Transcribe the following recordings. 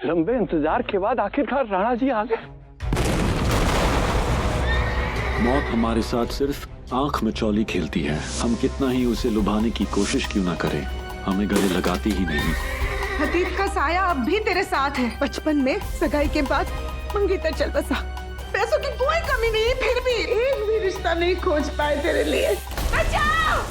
लंबे इंतजार के बाद आखिरकार राणा जी आ गए। मौत हमारे साथ सिर्फ आंख में चौली खेलती है। हम कितना ही उसे लुभाने की कोशिश क्यों ना करें, हमें गले लगाती ही नहीं। अतीत का साया अब भी तेरे साथ है। बचपन में सगाई के बाद मंगेतर चल बसा, पैसों की कोई कमी नहीं, फिर भी एक भी रिश्ता नहीं खोज पाए तेरे लिए। बचाओ!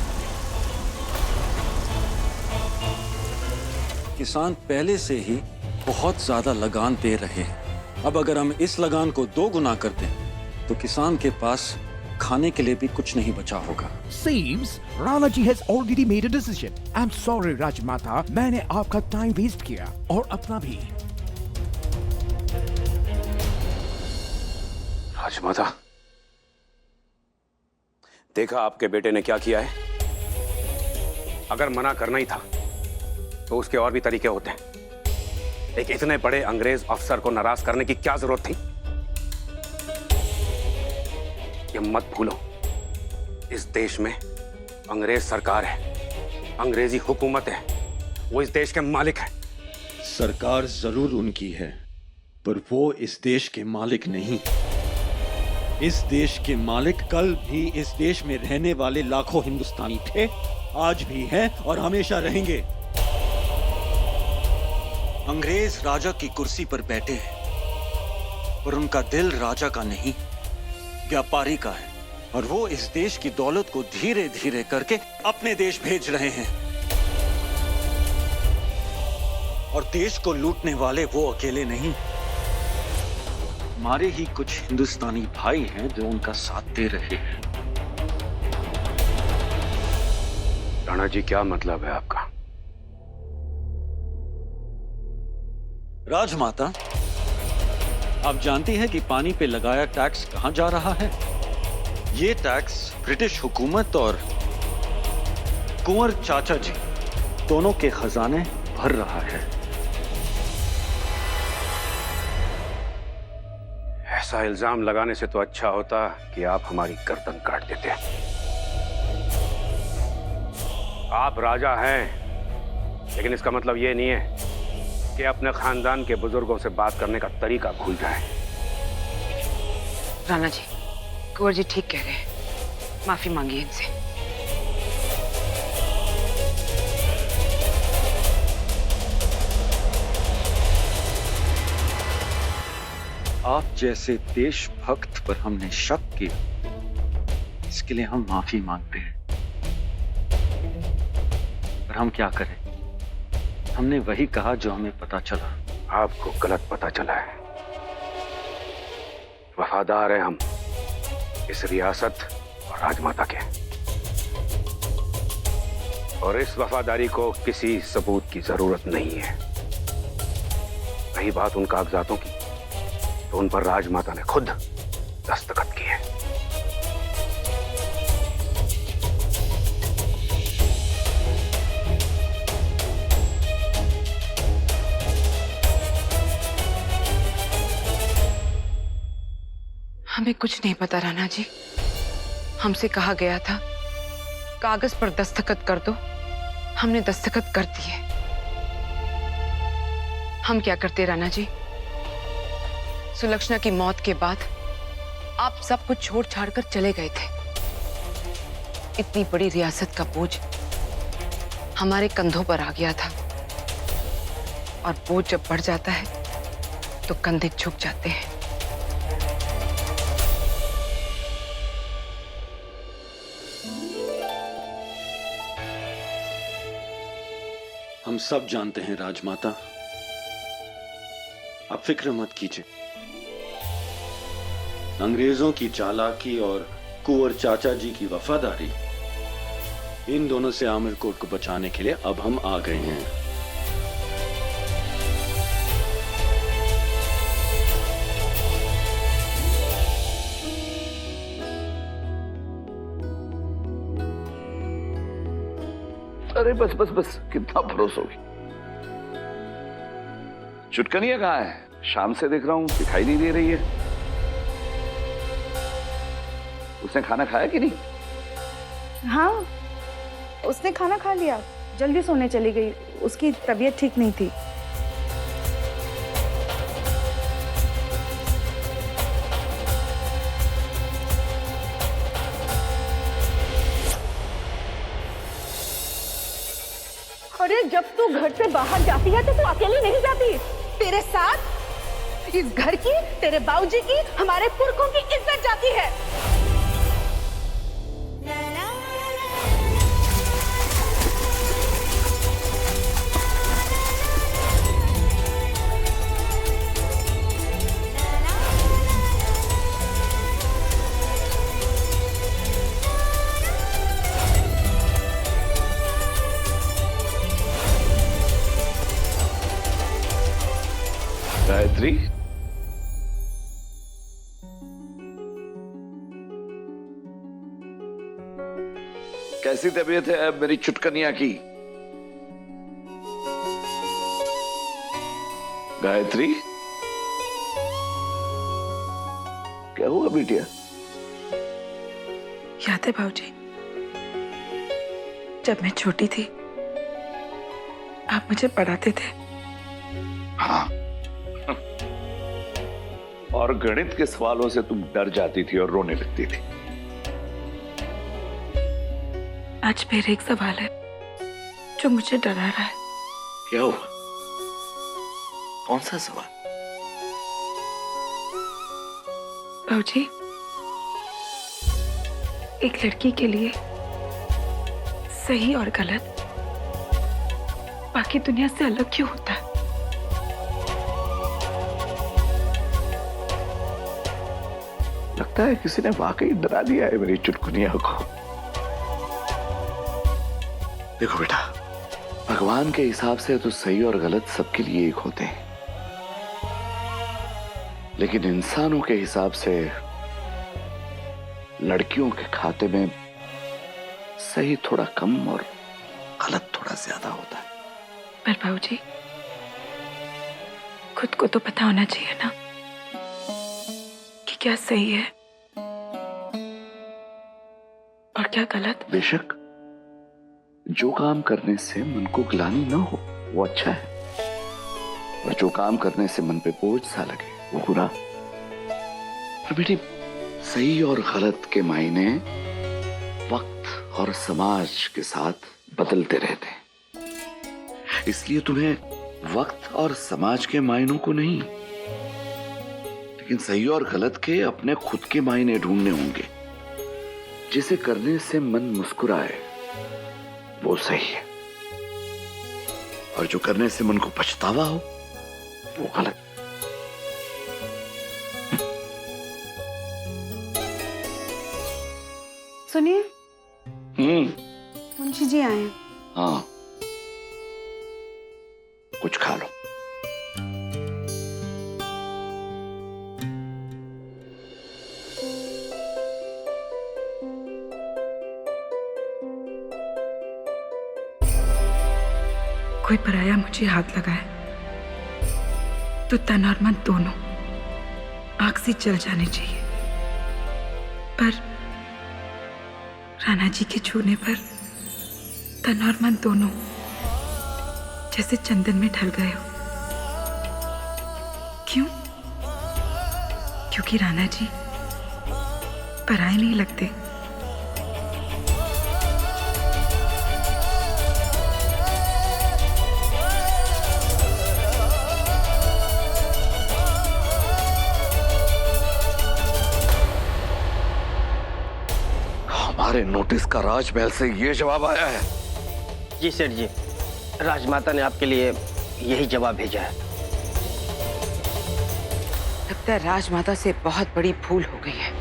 किसान पहले से ही बहुत ज्यादा लगान दे रहे हैं। अब अगर हम इस लगान को 2 गुना कर दें तो किसान के पास खाने के लिए भी कुछ नहीं बचा होगा। Seems Rana ji has already made a decision. I'm sorry राजमाता, मैंने आपका टाइम वेस्ट किया और अपना भी। राजमाता, देखा आपके बेटे ने क्या किया है। अगर मना करना ही था तो उसके और भी तरीके होते हैं। एक इतने बड़े अंग्रेज अफसर को नाराज करने की क्या जरूरत थी। ये मत भूलो, इस देश में अंग्रेज सरकार है, अंग्रेजी हुकूमत है, वो इस देश के मालिक है। सरकार जरूर उनकी है, पर वो इस देश के मालिक नहीं। इस देश के मालिक कल भी इस देश में रहने वाले लाखों हिंदुस्तानी थे, आज भी हैं और हमेशा रहेंगे। अंग्रेज राजा की कुर्सी पर बैठे हैं, पर उनका दिल राजा का नहीं, व्यापारी का है। और वो इस देश की दौलत को धीरे धीरे करके अपने देश भेज रहे हैं। और देश को लूटने वाले वो अकेले नहीं, हमारे ही कुछ हिंदुस्तानी भाई हैं जो उनका साथ दे रहे हैं। राणा जी, क्या मतलब है आपका? राजमाता, आप जानती हैं कि पानी पे लगाया टैक्स कहां जा रहा है? ये टैक्स ब्रिटिश हुकूमत और कुंवर चाचा जी दोनों के खजाने भर रहा है। ऐसा इल्जाम लगाने से तो अच्छा होता कि आप हमारी गर्दन काट देते। आप राजा हैं, लेकिन इसका मतलब ये नहीं है कि अपने खानदान के बुजुर्गों से बात करने का तरीका भूल जाएं। राणा जी, कुंवर जी ठीक कह रहे हैं, माफी मांगिए इनसे। आप जैसे देशभक्त पर हमने शक किया, इसके लिए हम माफी मांगते हैं। पर हम क्या करें, हमने वही कहा जो हमें पता चला। आपको गलत पता चला है। वफादार हैं हम इस रियासत और राजमाता के, और इस वफादारी को किसी सबूत की जरूरत नहीं है। रही बात उन कागजातों की, तो उन पर राजमाता ने खुद दस्तखत किए। हमें कुछ नहीं पता राणा जी। हमसे कहा गया था कागज पर दस्तखत कर दो, हमने दस्तखत कर दिए। हम क्या करते राणा जी? सुलक्षणा की मौत के बाद आप सब कुछ छोड़ छाड़ कर चले गए थे। इतनी बड़ी रियासत का बोझ हमारे कंधों पर आ गया था, और बोझ जब बढ़ जाता है तो कंधे झुक जाते हैं। हम सब जानते हैं राजमाता, आप फिक्र मत कीजिए। अंग्रेजों की चालाकी और कुंवर चाचा जी की वफादारी, इन दोनों से आमिर कोट को बचाने के लिए अब हम आ गए हैं। अरे बस बस बस, कितना भरोसोगी। चुटकनिया कहाँ है? शाम से देख रहा हूँ, दिखाई नहीं दे रही है। उसने खाना खाया कि नहीं? हाँ, उसने खाना खा लिया, जल्दी सोने चली गई। उसकी तबीयत ठीक नहीं थी। जब तू घर से बाहर जाती है तो तू अकेली नहीं जाती, तेरे साथ इस घर की, तेरे बाबूजी की, हमारे पुरखों की इज्जत जाती है। गायत्री, कैसी तबीयत है अब मेरी चुटकनिया की? गायत्री, क्या हुआ बिटिया? याद है भाऊजी, जब मैं छोटी थी आप मुझे पढ़ाते थे। हाँ, और गणित के सवालों से तुम डर जाती थी और रोने लगती थी। आज फिर एक सवाल है जो मुझे डरा रहा है। क्या हुआ? कौन सा सवाल? भाऊजी, एक लड़की के लिए सही और गलत बाकी दुनिया से अलग क्यों होता है? लगता है किसी ने वाकई डरा दिया है मेरी चुटकुनिया को। देखो बेटा, भगवान के हिसाब से तो सही और गलत सबके लिए एक होते हैं, लेकिन इंसानों के हिसाब से लड़कियों के खाते में सही थोड़ा कम और गलत थोड़ा ज्यादा होता है। पर भाऊजी, खुद को तो पता होना चाहिए ना कि क्या सही है और क्या गलत। बेशक, जो काम करने से मन को ग्लानि ना हो वो अच्छा है, और जो काम करने से मन पे बोझ सा लगे वो बुरा। पर बेटी, सही और गलत के मायने वक्त और समाज के साथ बदलते रहते हैं, इसलिए तुम्हें वक्त और समाज के मायनों को नहीं, लेकिन सही और गलत के अपने खुद के मायने ढूंढने होंगे। जिसे करने से मन मुस्कुराए वो सही है, और जो करने से मन को पछतावा हो वो गलत। सुनिए, मुंशी जी आए हैं। हाँ, कुछ खा लो। कोई पराया मुझे हाथ लगाए तो तन और मन दोनों आग से जल जाने चाहिए, पर राणा जी के छूने पर तन और मन दोनों जैसे चंदन में ढल गए हो। क्यों? क्योंकि राणा जी पराए नहीं लगते। हमारे नोटिस का राजमहल से ये जवाब आया है? जी सेठ जी, राजमाता ने आपके लिए यही जवाब भेजा है। लगता है राजमाता से बहुत बड़ी भूल हो गई है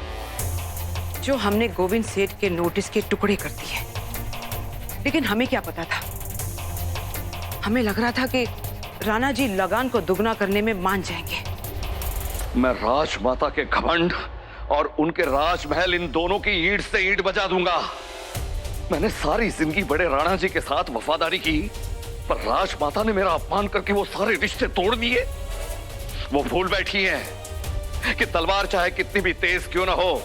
जो हमने गोविंद सेठ के नोटिस के टुकड़े कर दिए। लेकिन हमें क्या पता था, हमें लग रहा था कि राणा जी लगान को दुगना करने में मान जाएंगे। मैं राजमाता के घमंड और उनके राजमहल, इन दोनों की ईंट से ईंट बजा दूंगा। मैंने सारी जिंदगी बड़े राणा जी के साथ वफादारी की, पर राजमाता ने मेरा अपमान करके वो सारे रिश्ते तोड़ दिए। वो भूल बैठी हैं कि तलवार चाहे कितनी भी तेज क्यों ना हो,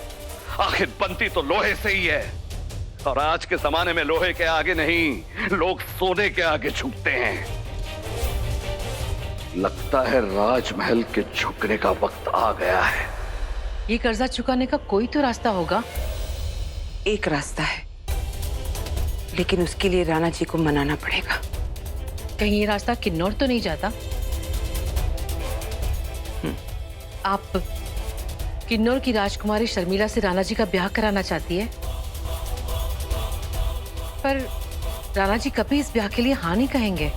आखिर बनती तो लोहे से ही है, और आज के जमाने में लोहे के आगे नहीं, लोग सोने के आगे झुकते हैं। लगता है राजमहल के झुकने का वक्त आ गया है। ये कर्जा चुकाने का कोई तो रास्ता होगा। एक रास्ता है, लेकिन उसके लिए राणा जी को मनाना पड़ेगा। कहीं ये रास्ता किन्नौर तो नहीं जाता? आप किन्नौर की राजकुमारी शर्मिला से राणा जी का ब्याह कराना चाहती है, पर राणा जी कभी इस ब्याह के लिए हाँ नहीं कहेंगे।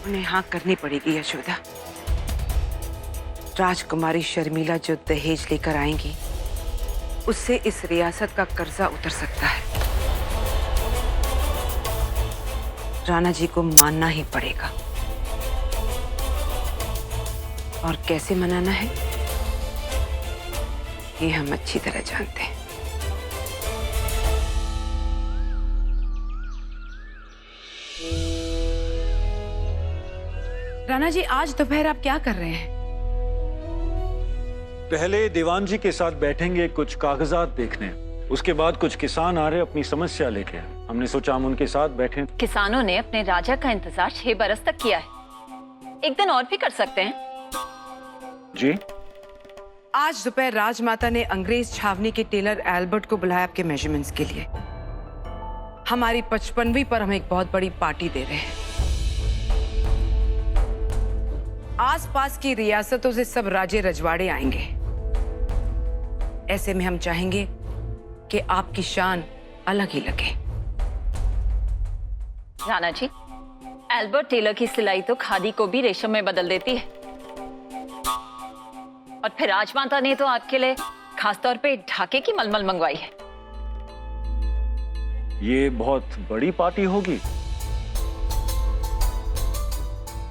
उन्हें हाँ करनी पड़ेगी यशोदा। राजकुमारी शर्मिला जो दहेज लेकर आएंगी उससे इस रियासत का कर्जा उतर सकता है। राणा जी को मानना ही पड़ेगा। और कैसे मनाना है ये हम अच्छी तरह जानते हैं। राणा जी, आज दोपहर आप क्या कर रहे हैं? पहले दीवान जी के साथ बैठेंगे कुछ कागजात देखने, उसके बाद कुछ किसान आ रहे अपनी समस्या लेके। हमने सोचा हम उनके साथ बैठें। किसानों ने अपने राजा का इंतजार 6 बरस तक किया है, एक दिन और भी कर सकते हैं। जी? आज दोपहर राजमाता ने अंग्रेज छावनी के टेलर एल्बर्ट को बुलाया आपके मेजरमेंट्स के लिए। हमारी 55वीं पर हम एक बहुत बड़ी पार्टी दे रहे हैं। आसपास की रियासतों से सब राजे रजवाड़े आएंगे। ऐसे में हम चाहेंगे कि आपकी शान अलग ही लगे। राणा जी, एल्बर्ट टेलर की सिलाई तो खादी को भी रेशम में बदल देती है। और फिर राजमाता ने तो आपके लिए खासतौर पे ढाके की मलमल मंगवाई है। ये बहुत बड़ी पार्टी होगी।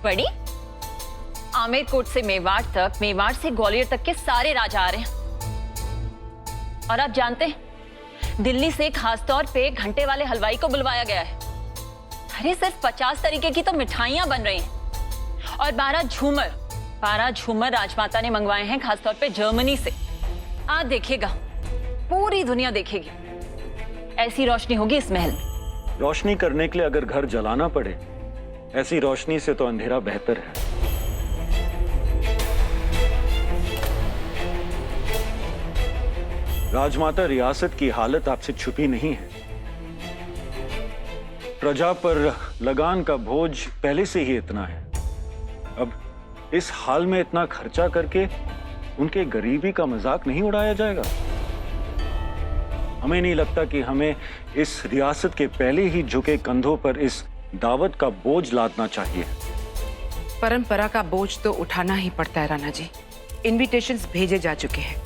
बड़ी? आमेर कोट से मेवाड़ तक, मेवाड़ से ग्वालियर तक के सारे राजा आ रहे हैं। और आप जानते हैं, दिल्ली से खासतौर पे घंटे वाले हलवाई को बुलवाया गया है। अरे सिर्फ 50 तरीके की तो मिठाइयां बन रही हैं। और 12 झूमर राजमाता ने मंगवाए हैं खासतौर पे जर्मनी से। आप देखिएगा, पूरी दुनिया देखेगी। ऐसी रोशनी होगी इस महल में। रोशनी करने के लिए अगर घर जलाना पड़े, ऐसी रोशनी से तो अंधेरा बेहतर है। राजमाता, रियासत की हालत आपसे छुपी नहीं है। प्रजा पर लगान का बोझ पहले से ही इतना है। अब इस हाल में इतना खर्चा करके उनके गरीबी का मजाक नहीं उड़ाया जाएगा। हमें नहीं लगता कि हमें इस रियासत के पहले ही झुके कंधों पर इस दावत का बोझ लादना चाहिए। परंपरा का बोझ तो उठाना ही पड़ता है राणा जी। इनविटेशंस भेजे जा चुके हैं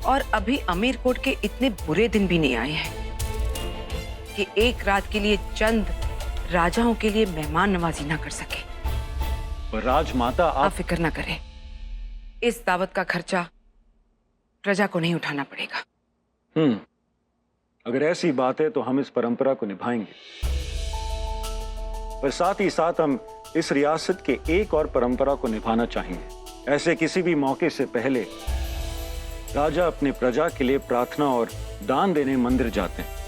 और अभी अमीर कोट के इतने बुरे दिन भी नहीं आए हैं कि एक रात के लिए चंद राजाओं के लिए मेहमान नवाजी ना कर सके। पर राजमाता, आप फिक्र ना करें, इस दावत का खर्चा प्रजा को नहीं उठाना पड़ेगा। अगर ऐसी बात है तो हम इस परंपरा को निभाएंगे, पर साथ ही साथ हम इस रियासत के एक और परंपरा को निभाना चाहेंगे। ऐसे किसी भी मौके से पहले राजा अपने प्रजा के लिए प्रार्थना और दान देने मंदिर जाते हैं।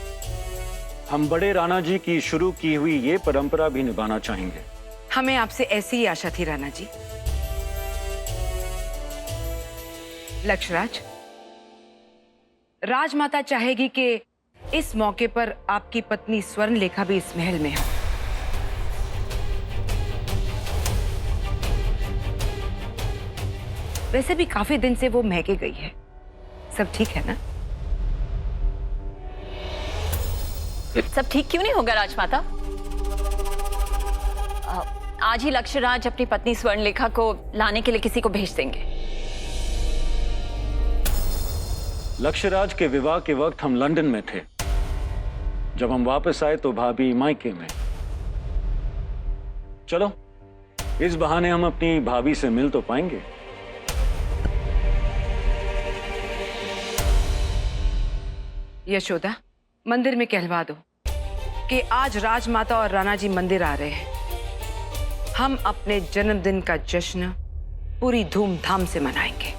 हम बड़े राणा जी की शुरू की हुई ये परंपरा भी निभाना चाहेंगे। हमें आपसे ऐसी ही आशा थी राणा जी। लक्षराज, राजमाता चाहेगी कि इस मौके पर आपकी पत्नी स्वर्णलेखा भी इस महल में हो। वैसे भी काफी दिन से वो महके गई है। सब ठीक है ना? सब ठीक क्यों नहीं होगा राजमाता? आज ही लक्ष्यराज अपनी पत्नी स्वर्णलेखा को लाने के लिए किसी को भेज देंगे। लक्ष्यराज के विवाह के वक्त हम लंदन में थे। जब हम वापस आए तो भाभी मायके में। चलो, इस बहाने हम अपनी भाभी से मिल तो पाएंगे। यशोदा, मंदिर में कहलवा दो कि आज राजमाता और राणा जी मंदिर आ रहे हैं। हम अपने जन्मदिन का जश्न पूरी धूमधाम से मनाएंगे।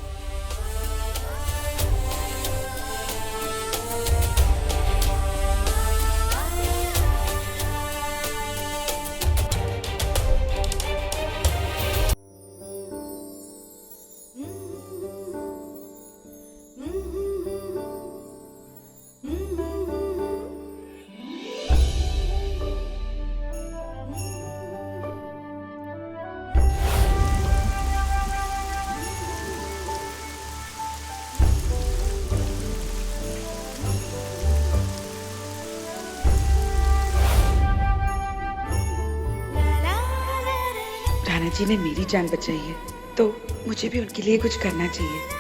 जी ने मेरी जान बचाई है तो मुझे भी उनके लिए कुछ करना चाहिए।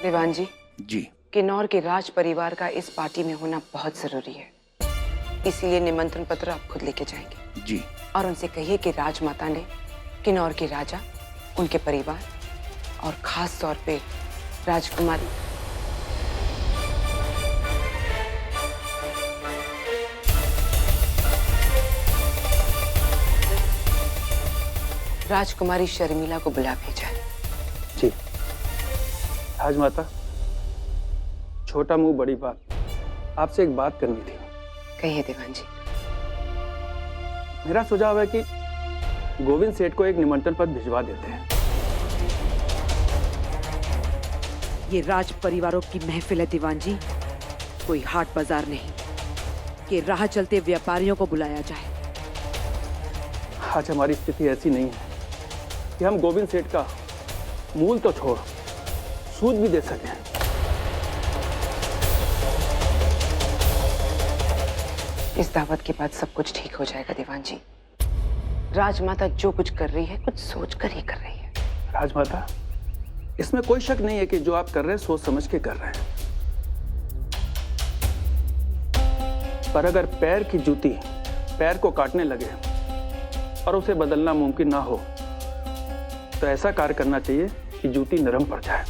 दीवान जी, जी। किन्नौर के राज परिवार का इस पार्टी में होना बहुत जरूरी है, इसीलिए निमंत्रण पत्र आप खुद लेके जाएंगे। जी। और उनसे कहिए कि राजमाता ने किन्नौर के राजा, उनके परिवार और खास तौर पे राजकुमारी राजकुमारी शर्मिला को बुला भेजा है। जी। राजमाता, छोटा मुंह बड़ी बात, आपसे एक बात करनी थी। कहिए दीवान जी। मेरा सुझाव है कि गोविंद सेठ को एक निमंत्रण पत्र भिजवा देते हैं। ये राज परिवारों की महफिल है दीवान जी, कोई हाट बाजार नहीं कि राह चलते व्यापारियों को बुलाया जाए। आज हमारी स्थिति ऐसी नहीं है कि हम गोविंद सेठ का मूल तो छोड़ सूद भी दे सकें। इस दावत के बाद सब कुछ ठीक हो जाएगा दीवान जी। राजमाता जो कुछ कर रही है कुछ सोच कर ही कर रही है। राजमाता, इसमें कोई शक नहीं है कि जो आप कर रहे हैं सोच समझ के कर रहे हैं, पर अगर पैर की जूती पैर को काटने लगे और उसे बदलना मुमकिन ना हो तो ऐसा कार्य करना चाहिए कि जूती नरम पड़ जाए।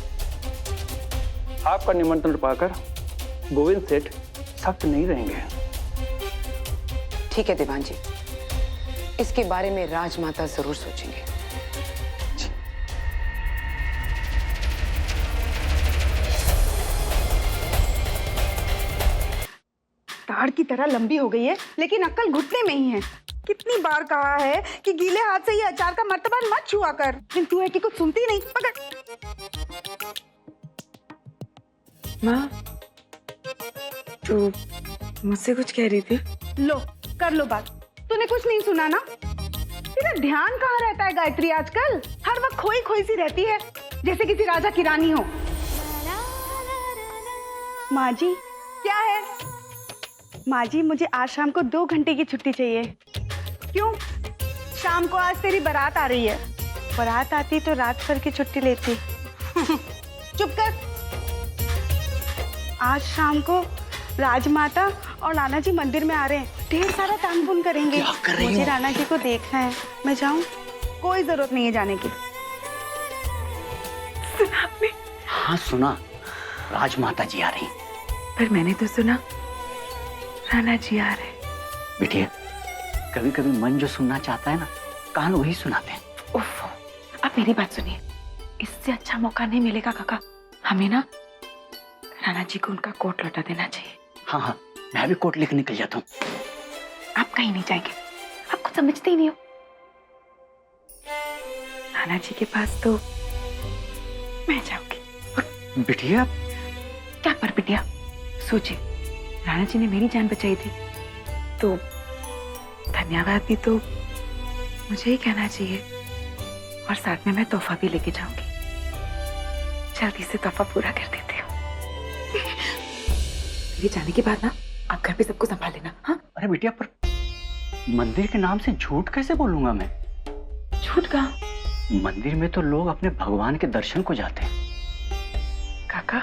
आपका निमंत्रण पाकर गोविंद सेठ सख्त नहीं रहेंगे। ठीक है दीवान जी, इसके बारे में राजमाता जरूर सोचेंगे। ताड़ की तरह लंबी हो गई है लेकिन अक्ल घुटने में ही है। कितनी बार कहा है कि गीले हाथ से ये अचार का मर्तबा मत छुआ कर, लेकिन तू है कि कुछ सुनती नहीं। पकड़। माँ, तू मुझसे कुछ कह रही थी? लो कर लो बात। तूने कुछ नहीं सुना ना? तेरा ध्यान कहाँ रहता है गायत्री आजकल? हर वक्त खोई खोई सी रहती है जैसे किसी राजा की रानी हो। माँ जी क्या है? माँ जी, मुझे आज शाम को 2 घंटे की छुट्टी चाहिए। क्यों? शाम को आज तेरी बारात आ रही है। बारात आती तो रात भर की छुट्टी लेती। चुप कर। आज शाम को राजमाता और नाना जी मंदिर में आ रहे हैं, ढेर सारा तान पुन करेंगे। मुझे नाना जी को देखना है। मैं जाऊं? कोई जरूरत नहीं है जाने की। सुना आपने? हाँ सुना, राजमाता जी आ रही। पर मैंने तो सुना नाना जी आ रहे। बेटिए, कभी कभी मन जो सुनना चाहता है ना, कान वही सुनाते हैं। उफ, अब मेरी बात सुनिए, इससे अच्छा मौका नहीं मिलेगा काका। हमें ना नाना जी को उनका कोट लौटा देना चाहिए। हाँ हाँ, मैं भी कोट लेकर निकल जाता हूँ। आप कहीं नहीं जाएंगे, आप कुछ समझते ही नहीं हो। नाना जी के पास तो मैं जाऊंगी। बिटिया क्या पर बिटिया? सोचिए, राणा जी ने मेरी जान बचाई थी तो धन्यवाद भी तो मुझे ही कहना चाहिए, और साथ में मैं तोहफा भी लेके जाऊंगी। जल्दी से तोहफा पूरा कर देती हूँ। मेरे जाने के बाद ना आप घर पे सबको संभाल लेना। हाँ? अरे बिटिया, पर मंदिर के नाम से झूठ कैसे बोलूंगा मैं? झूठ कहाँ? मंदिर में तो लोग अपने भगवान के दर्शन को जाते हैं। काका,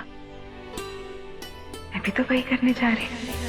मैं भी तो वही करने जा रही हूँ।